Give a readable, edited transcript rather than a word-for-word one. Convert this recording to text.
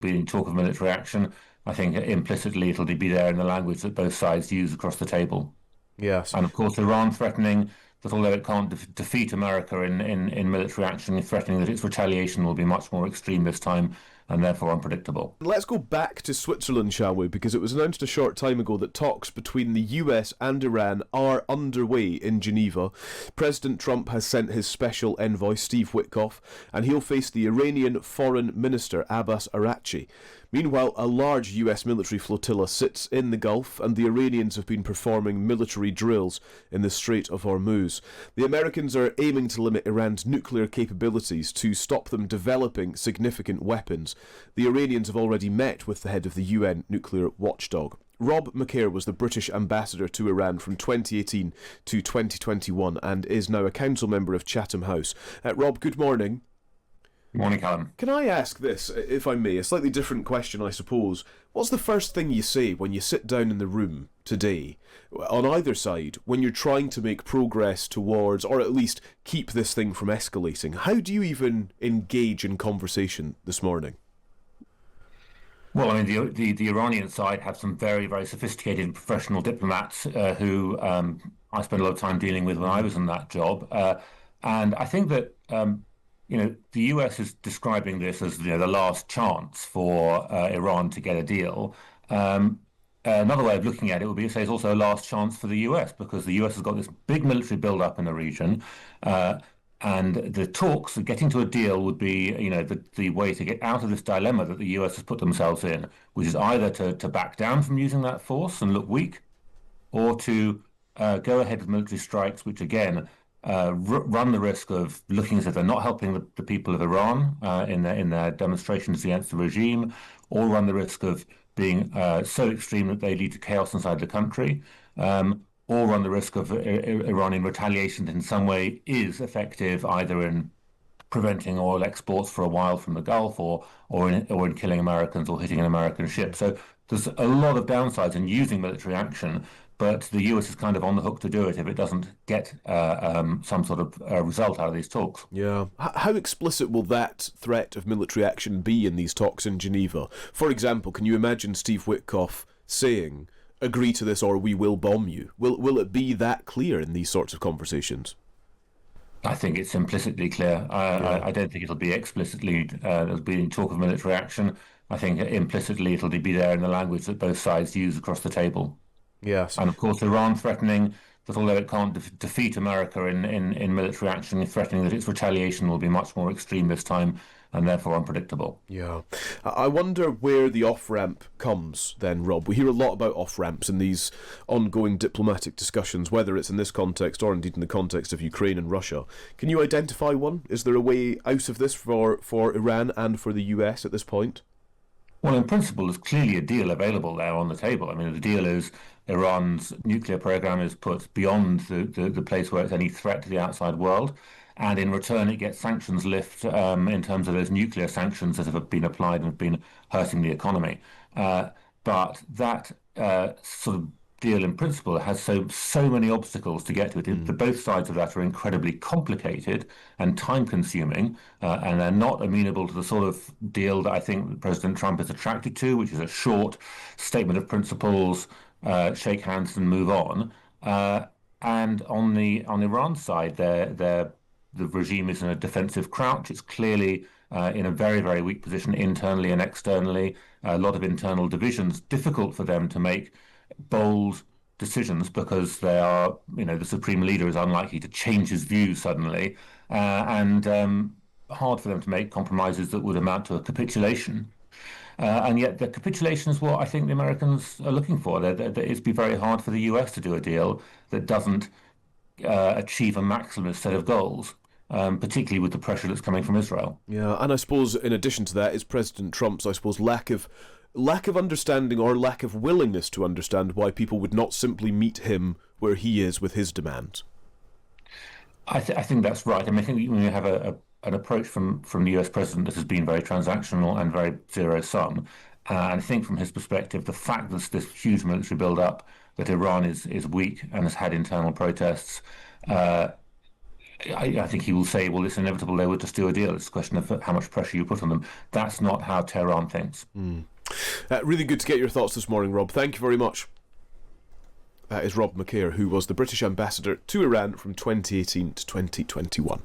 be any talk of military action, I think implicitly it'll be there in the language that both sides use across the table. Yes. And of course, Iran threatening that although it can't defeat America in military action, threatening that its retaliation will be much more extreme this time and therefore unpredictable. Let's go back to Switzerland, shall we? Because it was announced a short time ago that talks between the US and Iran are underway in Geneva. President Trump has sent his special envoy, Steve Witkoff, and he'll face the Iranian Foreign Minister, Abbas Araghchi. Meanwhile, a large US military flotilla sits in the Gulf, and the Iranians have been performing military drills in the Strait of Hormuz. The Americans are aiming to limit Iran's nuclear capabilities to stop them developing significant weapons. The Iranians have already met with the head of the UN nuclear watchdog. Rob Macaire was the British ambassador to Iran from 2018 to 2021 and is now a council member of Chatham House. Rob, good morning. Good morning, Calum. Can I ask this, if I may? A slightly different question, I suppose. What's the first thing you say when you sit down in the room today, on either side, when you're trying to make progress towards, or at least keep this thing from escalating? How do you even engage in conversation this morning? Well, I mean, the Iranian side have some very, very sophisticated and professional diplomats who I spent a lot of time dealing with when I was in that job. And I think that the US is describing this as the last chance for Iran to get a deal. Another way of looking at it would be to say it's also a last chance for the US because the US has got this big military build-up in the region. And the talks of getting to a deal would be, the way to get out of this dilemma that the US has put themselves in, which is either to back down from using that force and look weak, or to go ahead with military strikes, which again run the risk of looking as if they're not helping the people of Iran in their demonstrations against the regime, or run the risk of being so extreme that they lead to chaos inside the country. Or run the risk of Iranian retaliation that in some way is effective either in preventing oil exports for a while from the Gulf or in killing Americans or hitting an American ship. So there's a lot of downsides in using military action, but the US is kind of on the hook to do it if it doesn't get some sort of result out of these talks. Yeah. How explicit will that threat of military action be in these talks in Geneva? For example, can you imagine Steve Witkoff saying, agree to this or we will bomb you? Will it be that clear in these sorts of conversations? I think it's implicitly clear. I don't think it'll be explicitly there'll be talk of military action. I think implicitly it'll be there in the language that both sides use across the table. Yes. And of course, Iran threatening that although it can't defeat America in military action, threatening that its retaliation will be much more extreme this time and therefore unpredictable. Yeah. I wonder where the off-ramp comes then, Rob. We hear a lot about off-ramps in these ongoing diplomatic discussions, whether it's in this context or indeed in the context of Ukraine and Russia. Can you identify one? Is there a way out of this for Iran and for the US at this point? Well, in principle, there's clearly a deal available there on the table. I mean, the deal is Iran's nuclear program is put beyond the place where it's any threat to the outside world. And in return, it gets sanctions lift in terms of those nuclear sanctions that have been applied and have been hurting the economy. But that sort of deal in principle has so many obstacles to get to it. The both sides of that are incredibly complicated and time-consuming, and they're not amenable to the sort of deal that I think President Trump is attracted to, which is a short statement of principles, shake hands and move on. And on Iran's side, the regime is in a defensive crouch. It's clearly in a very, very weak position internally and externally. A lot of internal divisions, difficult for them to make bold decisions because the supreme leader is unlikely to change his views suddenly, and hard for them to make compromises that would amount to a capitulation. And yet the capitulation is what I think the Americans are looking for. It'd be very hard for the US to do a deal that doesn't achieve a maximalist set of goals. Particularly with the pressure that's coming from Israel. Yeah, and I suppose in addition to that is President Trump's, lack of understanding or lack of willingness to understand why people would not simply meet him where he is with his demands. I think that's right. I mean, I think when you have an approach from the US president that has been very transactional and very zero-sum, and I think from his perspective, the fact that this huge military build-up, that Iran is weak and has had internal protests, I think he will say, well, it's inevitable they would just do a deal. It's a question of how much pressure you put on them. That's not how Tehran thinks. Really good to get your thoughts this morning, Rob. Thank you very much. That is Rob Macaire, who was the British ambassador to Iran from 2018 to 2021.